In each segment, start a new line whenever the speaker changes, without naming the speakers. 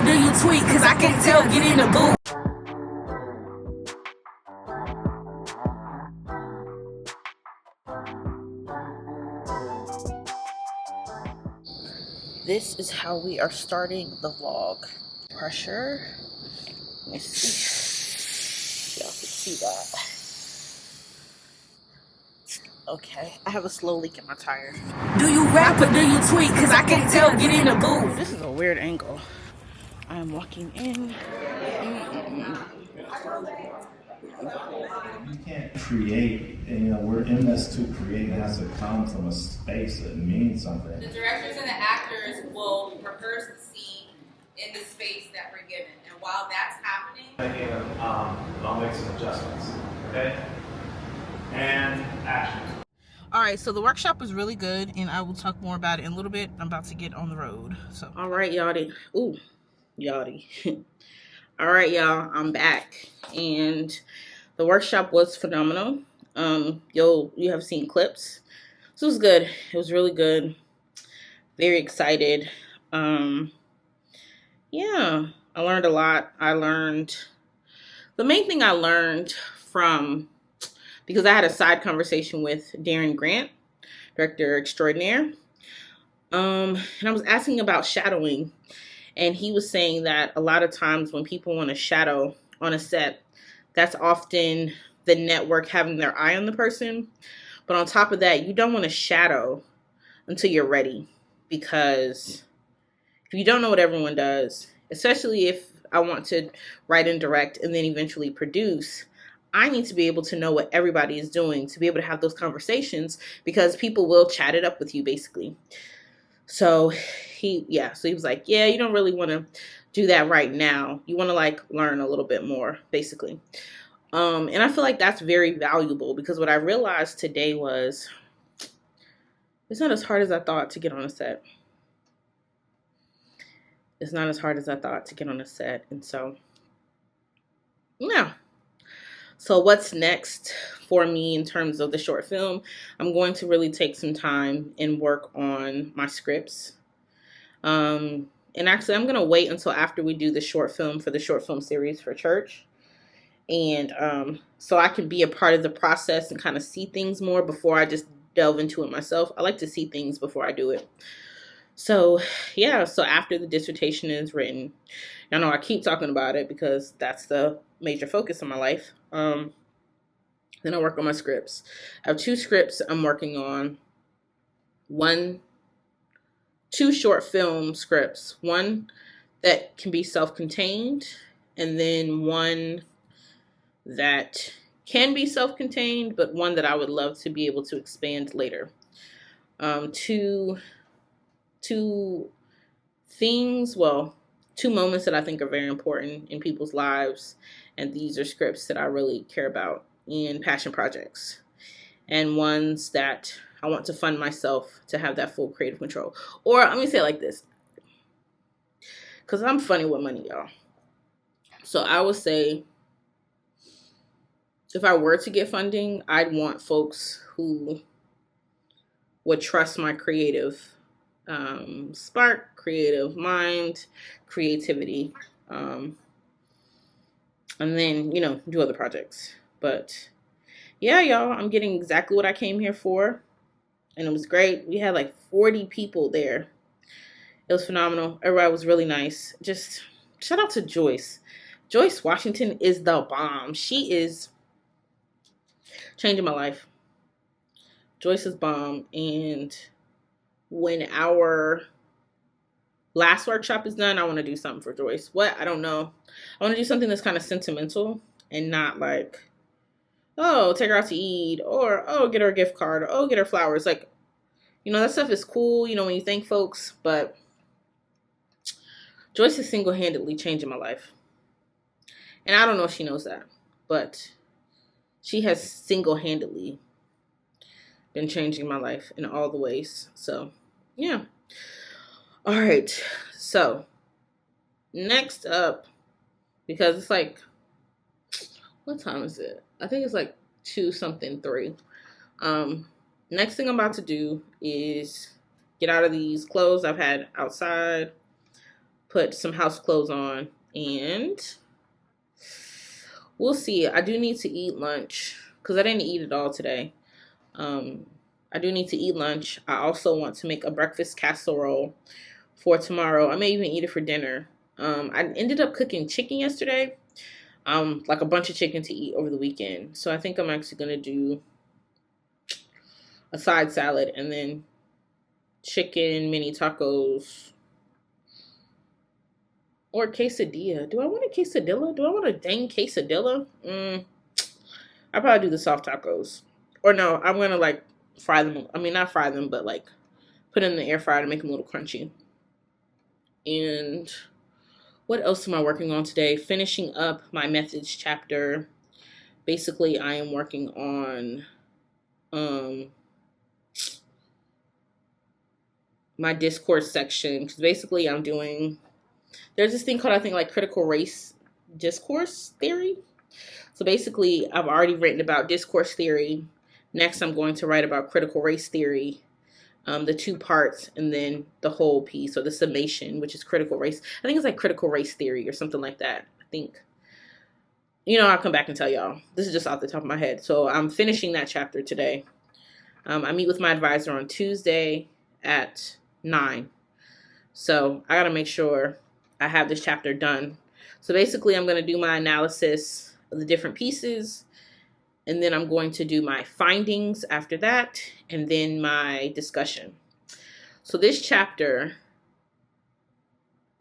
or do you tweet? Cause I can't tell, get in the booth.
This is how we are starting the vlog. Pressure. Let me see. Y'all can see that. Okay, I have a slow leak in my tire.
Do you rap or do you tweet? Cause I can't tell, get in the booth.
This is a weird angle. I'm walking in.
You can't create, we're in this to create. It has to come from a space that means something.
The directors and the actors will rehearse the scene in the space that we're given. And while that's happening,
I'll make some adjustments. Okay? And action.
All right, so the workshop was really good, and I will talk more about it in a little bit. I'm about to get on the road. So, all right, y'all. Ooh, y'all. All right, y'all. I'm back, and the workshop was phenomenal. You have seen clips, so it was good. It was really good. Very excited. Yeah, I learned a lot. The main thing I learned from, because I had a side conversation with Darren Grant, director extraordinaire, and I was asking about shadowing, and he was saying that a lot of times when people want to shadow on a set, that's often the network having their eye on the person. But on top of that, you don't want to shadow until you're ready, because if you don't know what everyone does, especially if I want to write and direct and then eventually produce, I need to be able to know what everybody is doing to be able to have those conversations, because people will chat it up with you basically. So he was like, yeah, you don't really want to do that right now. You want to learn a little bit more basically. And I feel like that's very valuable, because what I realized today was it's not as hard as I thought to get on a set. It's not as hard as I thought to get on a set. And so, yeah. So what's next for me in terms of the short film? I'm going to really take some time and work on my scripts. And actually, I'm going to wait until after we do the short film for the short film series for church. And so I can be a part of the process and kind of see things more before I just delve into it myself. I like to see things before I do it. So, yeah, so after the dissertation is written, I know I keep talking about it because that's the major focus of my life. Then I work on my scripts. I have 2 scripts I'm working on. 2 short film scripts. One that can be self-contained, and then one that can be self-contained, but one that I would love to be able to expand later. Two moments that I think are very important in people's lives, and these are scripts that I really care about in passion projects, and ones that I want to fund myself to have that full creative control. Or let me say it like this, because I'm funny with money, y'all. So I would say, if I were to get funding, I'd want folks who would trust my creative spark, creative mind, creativity, and then, do other projects. But yeah, y'all, I'm getting exactly what I came here for, and it was great. We had 40 people there. It was phenomenal. Everybody was really nice. Just shout out to Joyce. Joyce Washington is the bomb. She is changing my life. Joyce is bomb. And when our last workshop is done, I want to do something for Joyce. What? I don't know. I want to do something that's kind of sentimental and not oh, take her out to eat, or, oh, get her a gift card, or, oh, get her flowers. That stuff is cool, when you thank folks, but Joyce is single-handedly changing my life. And I don't know if she knows that, but she has single-handedly been changing my life in all the ways. So, yeah. All right. So, next up, because it's what time is it? I think it's 2-something, 3. Next thing I'm about to do is get out of these clothes I've had outside, put some house clothes on, and we'll see. I do need to eat lunch because I didn't eat it all today. I do need to eat lunch. I also want to make a breakfast casserole for tomorrow. I may even eat it for dinner. I ended up cooking chicken yesterday, like a bunch of chicken to eat over the weekend. So I think I'm actually gonna do a side salad and then chicken mini tacos or quesadilla. Do I want a quesadilla? Do I want a dang quesadilla? I'll probably do the soft tacos. Or no, I'm gonna like fry them. I mean, not fry them, but like put in the air fryer to make them a little crunchy. And what else am I working on today? Finishing up my methods chapter. Basically, I am working on my discourse section, because basically I'm doing, there's this thing called, I think, like critical race discourse theory. So basically I've already written about discourse theory. Next I'm going to write about critical race theory, the two parts, and then the whole piece, or the summation, which is critical race. I think it's like critical race theory or something like that. I think, I'll come back and tell y'all. This is just off the top of my head. So I'm finishing that chapter today. I meet with my advisor on Tuesday at 9. So I got to make sure I have this chapter done. So basically I'm going to do my analysis of the different pieces, and then I'm going to do my findings after that, and then my discussion. So this chapter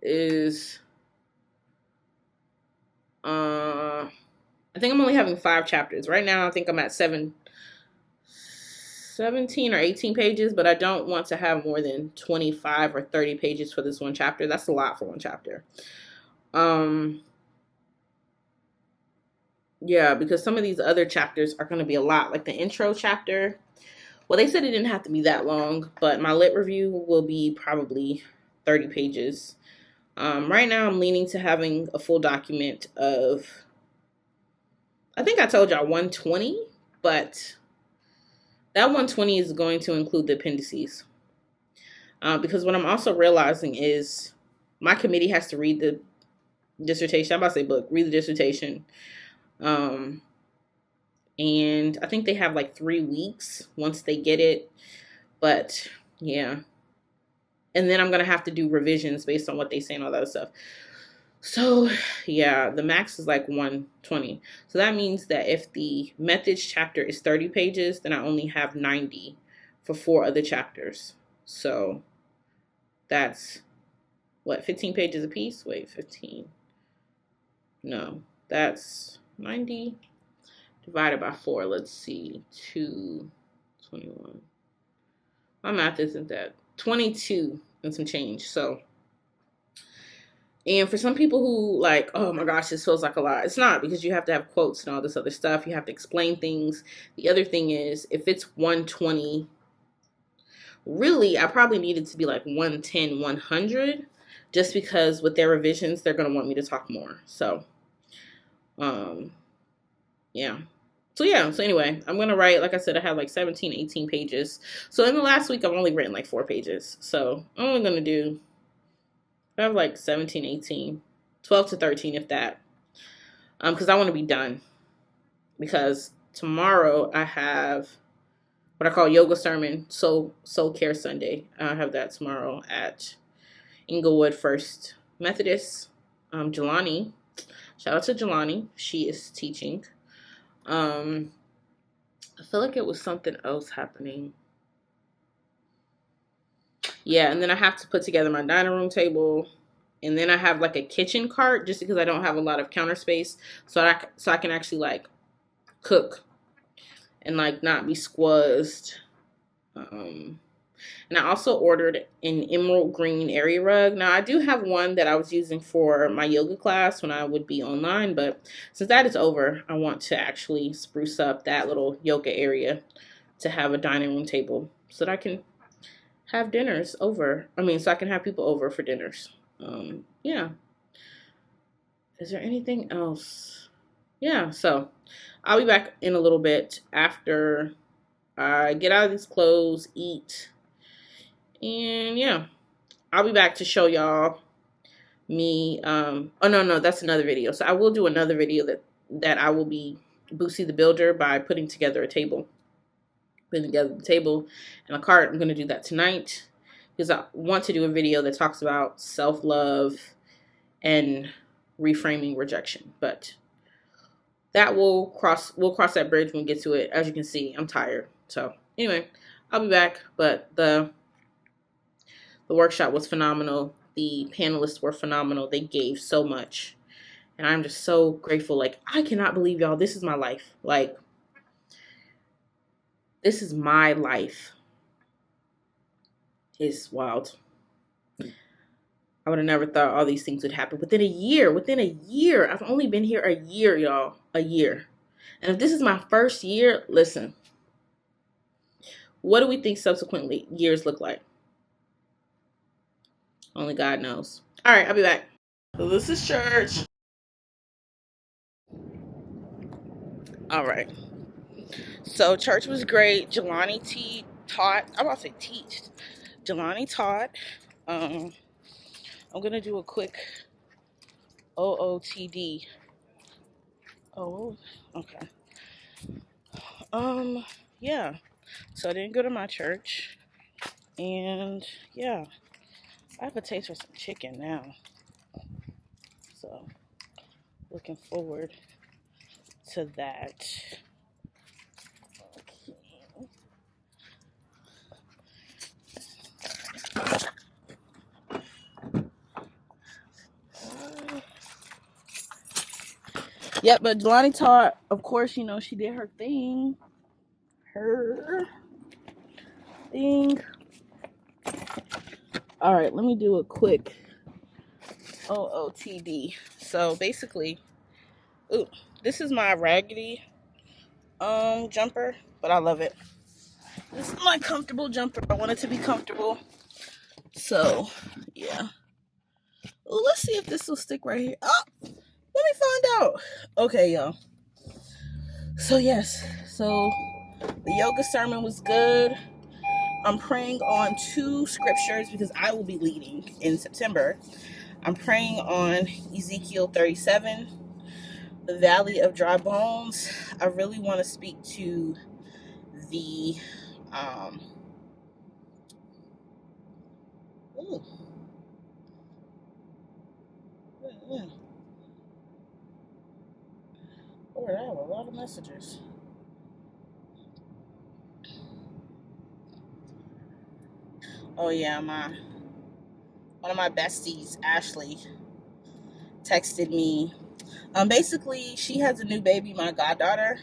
is, I think I'm only having 5 chapters. Right now I think I'm at 17 or 18 pages, but I don't want to have more than 25 or 30 pages for this one chapter. That's a lot for one chapter. Yeah, because some of these other chapters are going to be a lot. Like the intro chapter, well, they said it didn't have to be that long, but my lit review will be probably 30 pages. Right now I'm leaning to having a full document of, I think I told y'all 120, but that 120 is going to include the appendices. Because what I'm also realizing is my committee has to read the dissertation. I'm about to say book, read the dissertation. And I think they have like 3 weeks once they get it. But yeah. And then I'm going to have to do revisions based on what they say and all that stuff. So yeah, the max is like 120. So that means that if the methods chapter is 30 pages, then I only have 90 for 4 other chapters. So that's what, 15 pages a piece? Wait, 15. No, that's 90 divided by 4. Let's see, 221. My math isn't that. 22 and some change. So, and for some people who like, oh my gosh, this feels like a lot. It's not, because you have to have quotes and all this other stuff. You have to explain things. The other thing is, if it's 120, really, I probably need it to be like 110, 100, just because with their revisions, they're going to want me to talk more. So, yeah. So anyway, I'm going to write, like I said, I have like 17, 18 pages. So in the last week, I've only written like 4 pages. So I'm only going to do, I have like 17, 18, 12 to 13, if that. Because I want to be done. Because tomorrow I have what I call yoga sermon, soul care Sunday. I have that tomorrow at Inglewood First Methodist. Jelani, shout out to Jelani. She is teaching. I feel like it was something else happening. Yeah, and then I have to put together my dining room table, and then I have like a kitchen cart, just because I don't have a lot of counter space, so I can actually like cook and like not be squazzed. And I also ordered an emerald green area rug. Now, I do have one that I was using for my yoga class when I would be online, but since that is over, I want to actually spruce up that little yoga area to have a dining room table so that I can have dinners over. So I can have people over for dinners. Yeah. Is there anything else? Yeah, so I'll be back in a little bit after I get out of these clothes, eat, and yeah, I'll be back to show y'all me. Oh no, that's another video. So I will do another video that I will be Boosie the Builder by putting together a table. Putting together the table and a cart. I'm going to do that tonight because I want to do a video that talks about self-love and reframing rejection. But that we'll cross that bridge when we get to it. As you can see, I'm tired. So anyway, I'll be back. But the workshop was phenomenal. The panelists were phenomenal. They gave so much. And I'm just so grateful. Like, I cannot believe, y'all, this is my life. Like, this is my life. It's wild. I would have never thought all these things would happen within a year. Within a year. I've only been here a year, y'all. A year. And if this is my first year, listen. What do we think subsequently years look like? Only God knows. All right, I'll be back. So this is church. All right. So church was great. Jelani taught. I'm about to say teach. Jelani taught. I'm gonna do a quick OOTD. Oh, okay. Yeah. So I didn't go to my church, and yeah, I have a taste for some chicken now. So looking forward to that. Okay. Yep, but Jelani taught, of course, you know, she did her thing. All right, let me do a quick OOTD. So basically, ooh, this is my raggedy jumper, but I love it. This is my comfortable jumper. I want it to be comfortable. So, yeah. Well, let's see if this will stick right here. Oh, let me find out. Okay, y'all. So, yes. So, the yoga sermon was good. I'm praying on 2 scriptures because I will be leading in September. I'm praying on Ezekiel 37, the Valley of Dry Bones. I really want to speak to the ooh, Lord, I have a lot of messages. Oh yeah, one of my besties, Ashley, texted me. Basically, she has a new baby, my goddaughter,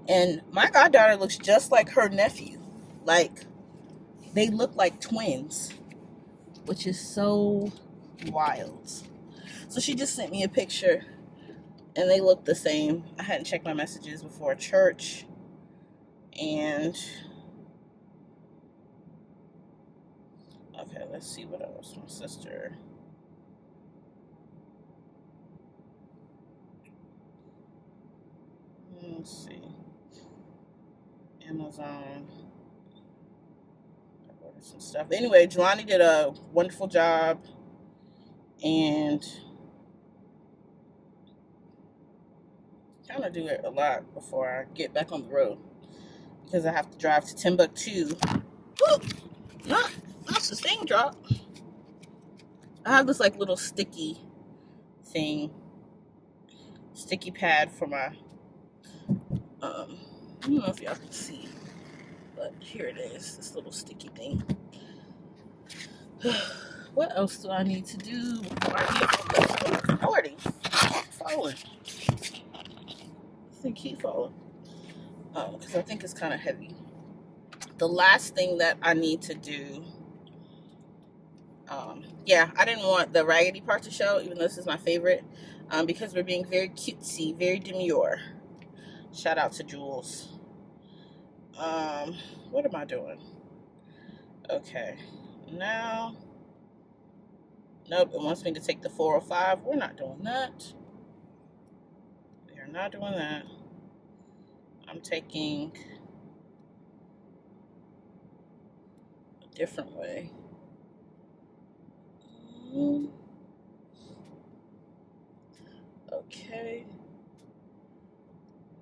and my goddaughter looks just like her nephew. Like, they look like twins, which is so wild. So she just sent me a picture, and they look the same. I hadn't checked my messages before church, and okay, let's see what else. My sister. Let's see. Amazon. I ordered some stuff. Anyway, Jelani did a wonderful job, and kind of do it a lot before I get back on the road because I have to drive to Timbuktu. Ooh, not the thing drop. I have this like little sticky thing, sticky pad for my I don't know if y'all can see, but here it is, this little sticky thing. What else do I need to do before I get on the 40? Keep falling. This thing keep falling. Because I think it's kind of heavy. The last thing that I need to do, yeah, I didn't want the raggedy part to show, even though this is my favorite, because we're being very cutesy, very demure. Shout out to Jules. What am I doing? Okay, now, nope, it wants me to take the 405. We're not doing that. We are not doing that. I'm taking a different way. Okay.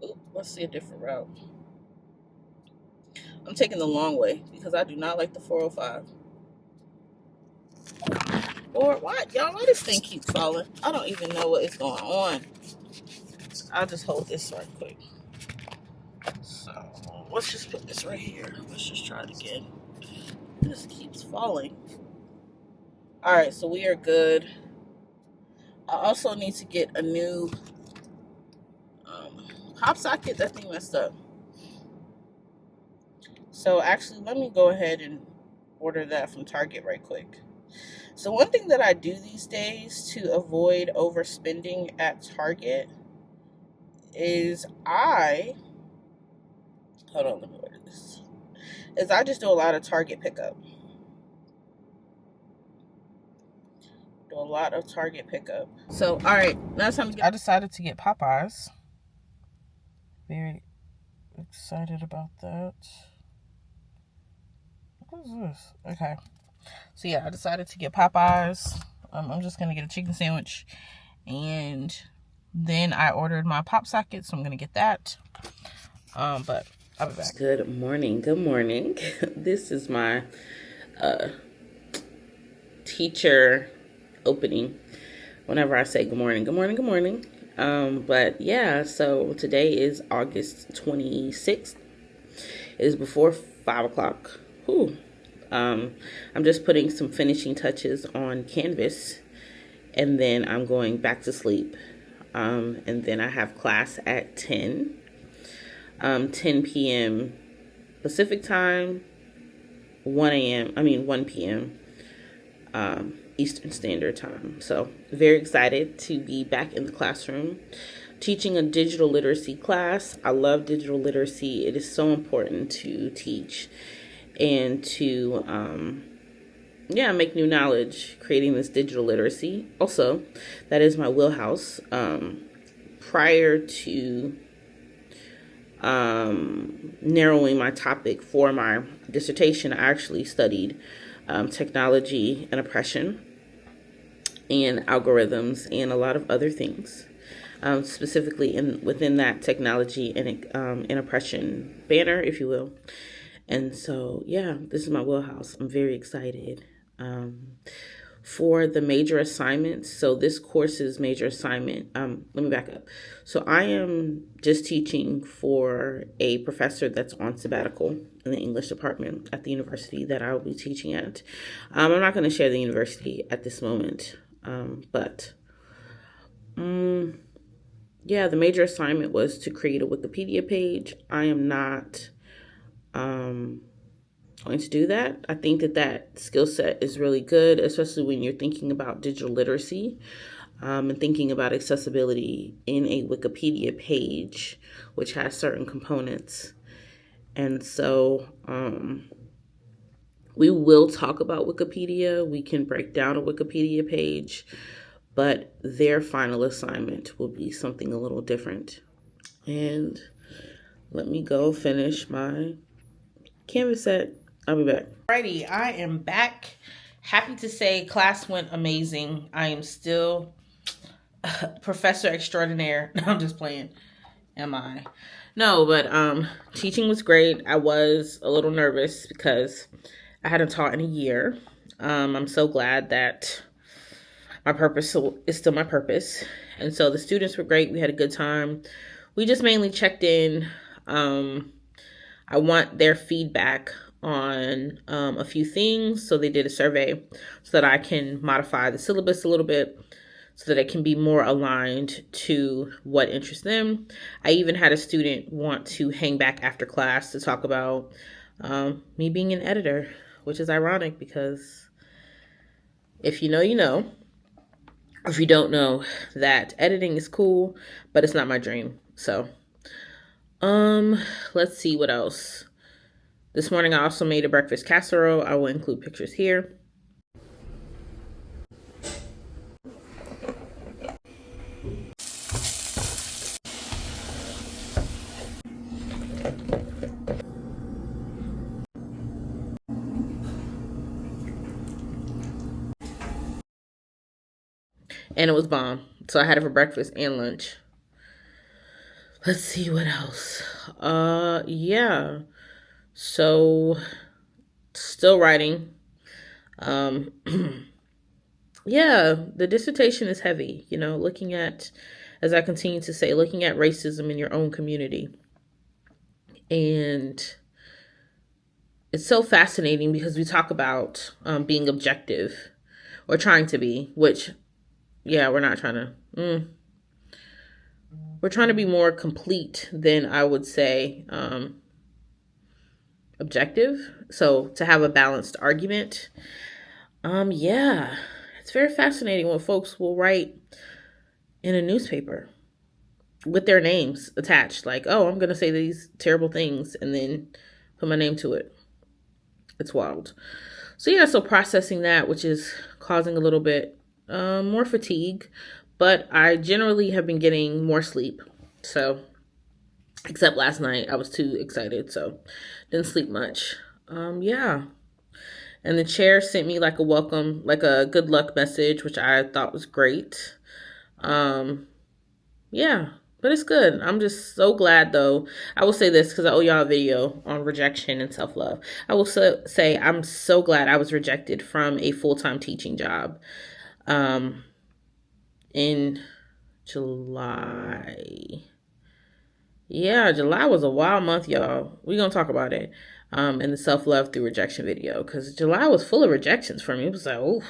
Ooh, let's see a different route. I'm taking the long way because I do not like the 405. Or what? Y'all, why this thing keeps falling? I don't even know what is going on. I'll just hold this right quick. So let's just put this right here. Let's just try it again. This keeps falling. Alright, so we are good. I also need to get a new pop socket. That thing messed up. So actually, let me go ahead and order that from Target right quick. So one thing that I do these days to avoid overspending at Target is hold on, let me order this. I just do a lot of Target pickup. So, all right, now it's time to get. I decided to get Popeyes. Very excited about that. What is this? Okay. So yeah, I decided to get Popeyes. I'm just gonna get a chicken sandwich, and then I ordered my pop socket, so I'm gonna get that. But I'll be back. Good morning. This is my teacher opening. Whenever I say good morning. But yeah, so today is August 26th. It is before 5 o'clock. Whew. I'm just putting some finishing touches on canvas, and then I'm going back to sleep. And then I have class at 10 p.m. Pacific time, 1 p.m. Eastern Standard Time. So very excited to be back in the classroom teaching a digital literacy class. I love digital literacy. It is so important to teach and to make new knowledge, creating this digital literacy. Also, that is my wheelhouse. Prior to narrowing my topic for my dissertation, I actually studied technology and oppression and algorithms and a lot of other things, specifically within that technology and oppression banner, if you will. And so, yeah, this is my wheelhouse. I'm very excited. For the major assignments, so this course's major assignment, let me back up. So I am just teaching for a professor that's on sabbatical in the English department at the university that I will be teaching at. I'm not going to share the university at this moment, but the major assignment was to create a Wikipedia page. I am not going to do that. I think that skill set is really good, especially when you're thinking about digital literacy and thinking about accessibility in a Wikipedia page, which has certain components. And so we will talk about Wikipedia. We can break down a Wikipedia page, but their final assignment will be something a little different. And let me go finish my canvas set. I'll be back. Alrighty, I am back. Happy to say class went amazing. I am still professor extraordinaire. No, I'm just playing. Am I? No, but teaching was great. I was a little nervous because I hadn't taught in a year. I'm so glad that my purpose is still my purpose. And so the students were great. We had a good time. We just mainly checked in. I want their feedback on a few things. So they did a survey so that I can modify the syllabus a little bit so that it can be more aligned to what interests them. I even had a student want to hang back after class to talk about me being an editor, which is ironic because if you know, you know. If you don't know, that editing is cool, but it's not my dream. So, let's see what else. This morning I also made a breakfast casserole. I will include pictures here. And it was bomb. So I had it for breakfast and lunch. Let's see what else. Yeah. So still writing. Um yeah, the dissertation is heavy, looking at, as I continue to say, looking at racism in your own community. And it's so fascinating because we talk about being objective, or trying to be, which, yeah, we're not trying to. We're trying to be more complete than, I would say, objective. So to have a balanced argument. Yeah, it's very fascinating when folks will write in a newspaper with their names attached, like, oh, I'm going to say these terrible things and then put my name to it. It's wild. So yeah, so processing that, which is causing a little bit more fatigue, but I generally have been getting more sleep. So, except last night, I was too excited, so didn't sleep much. Yeah. And the chair sent me like a welcome, like a good luck message, which I thought was great. Yeah, but it's good. I'm just so glad, though. I will say this because I owe y'all a video on rejection and self-love. I will say I'm so glad I was rejected from a full-time teaching job in July. Yeah, July was a wild month, y'all. We're going to talk about it in the self-love through rejection video, because July was full of rejections for me. It was like, oof.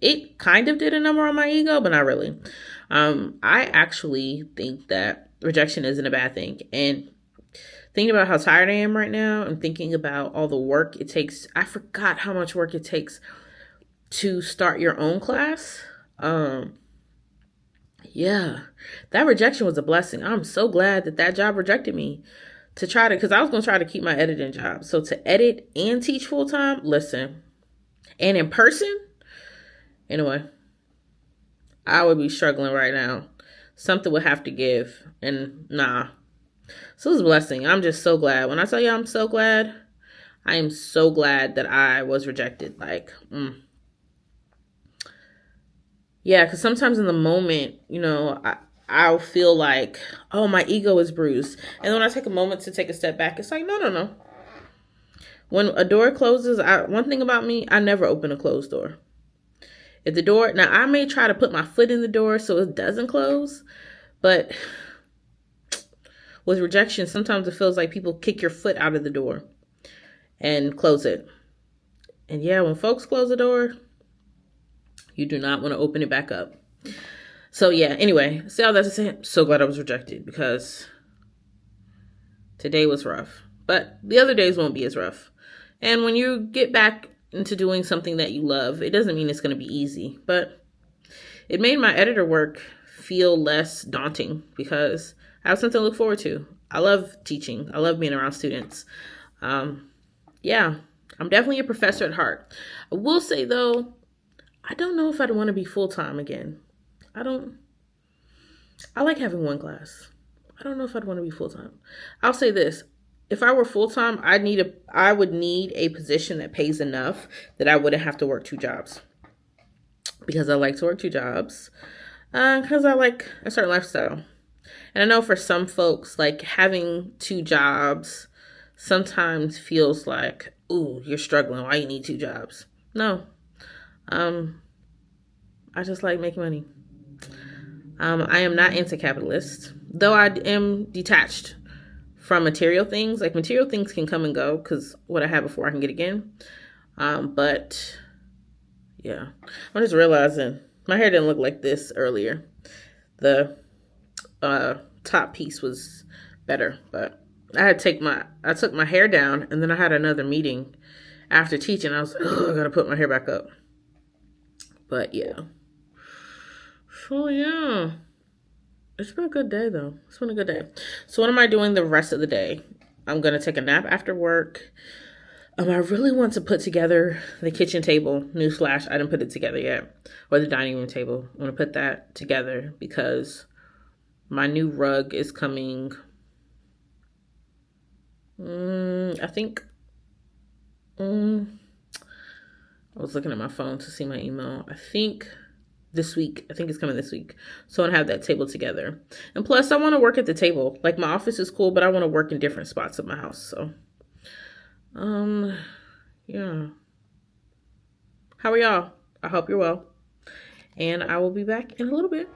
It kind of did a number on my ego, but not really. I actually think that rejection isn't a bad thing. And thinking about how tired I am right now and thinking about all the work it takes, I forgot how much work it takes to start your own class. Yeah, that rejection was a blessing. I'm so glad that job rejected me to try to, because I was going to try to keep my editing job. So to edit and teach full time, listen, and in person, anyway, I would be struggling right now. Something would have to give, and nah. So it was a blessing. I'm just so glad. When I tell you I'm so glad, I am so glad that I was rejected. Like, yeah, because sometimes in the moment, I'll feel like, oh, my ego is bruised. And when I take a moment to take a step back, it's like, no. When a door closes, one thing about me, I never open a closed door. If the door, now I may try to put my foot in the door so it doesn't close, but with rejection, sometimes it feels like people kick your foot out of the door and close it. And yeah, when folks close the door, you do not want to open it back up. So yeah, anyway, see all that to say, I'm so glad I was rejected because today was rough. But the other days won't be as rough. And when you get back into doing something that you love, it doesn't mean it's going to be easy. But it made my editor work feel less daunting because I have something to look forward to. I love teaching. I love being around students. Yeah, I'm definitely a professor at heart. I will say, though, I don't know if I'd want to be full-time again. I like having one class. I don't know if I'd want to be full-time. I'll say this. If I were full-time, I would need a position that pays enough that I wouldn't have to work two jobs. Because I like to work two jobs. Because I like a certain lifestyle. And I know for some folks, like having two jobs sometimes feels like, ooh, you're struggling. Why you need two jobs? No. I just like making money. I am not anti-capitalist, though I am detached from material things. Like material things can come and go because what I had before I can get again. But yeah, I'm just realizing my hair didn't look like this earlier. The top piece was better, but I took my hair down and then I had another meeting after teaching. I was like, oh, I gotta put my hair back up. But yeah. So yeah. It's been a good day, though. It's been a good day. So what am I doing the rest of the day? I'm going to take a nap after work. I really want to put together the kitchen table. Newsflash, I didn't put it together yet. Or the dining room table. I want to put that together because my new rug is coming. I think. I was looking at my phone to see my email. I think this week. I think it's coming this week. So I want to have that table together. And plus, I want to work at the table. Like, my office is cool, but I want to work in different spots of my house. So, yeah. How are y'all? I hope you're well. And I will be back in a little bit.